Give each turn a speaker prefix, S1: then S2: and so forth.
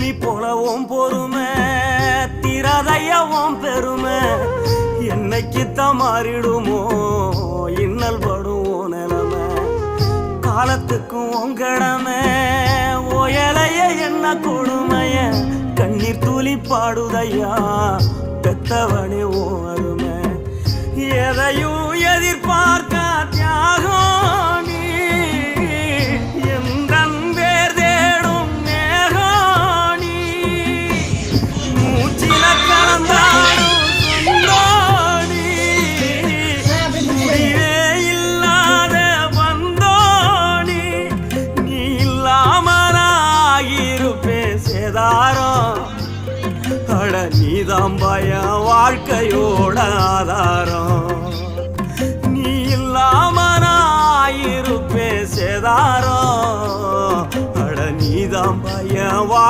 S1: பூமி போலவும் பொறுமை திரதையவும் பெருமை என்னைக்குத்தான் மாறிடுமோ இன்னல் படும் நிலைமை காலத்துக்கும் உங்கடமை ஓயலைய என்ன கொடுமைய கண்ணீர் துளி பாடுதையா பெத்தவனே ஓ அருமை எதையும் எதிர்பார்க்க தியாகம் நீ எந்தன் பேர் தேடும் மேகம் நீ மூச்சில கலந்தாடும் சொந்தோணி முடிவே இல்லாத வந்தோணி நீ இல்லாமலாகிருப்பேன் சேதாரம் அட நீதான் பயம் வாழ்க்கையோட ஆதாரம் நீ இல்லாம நான் இருப்பேன் சேதாரம் அட நீதான் பயம் வாழ்க்கை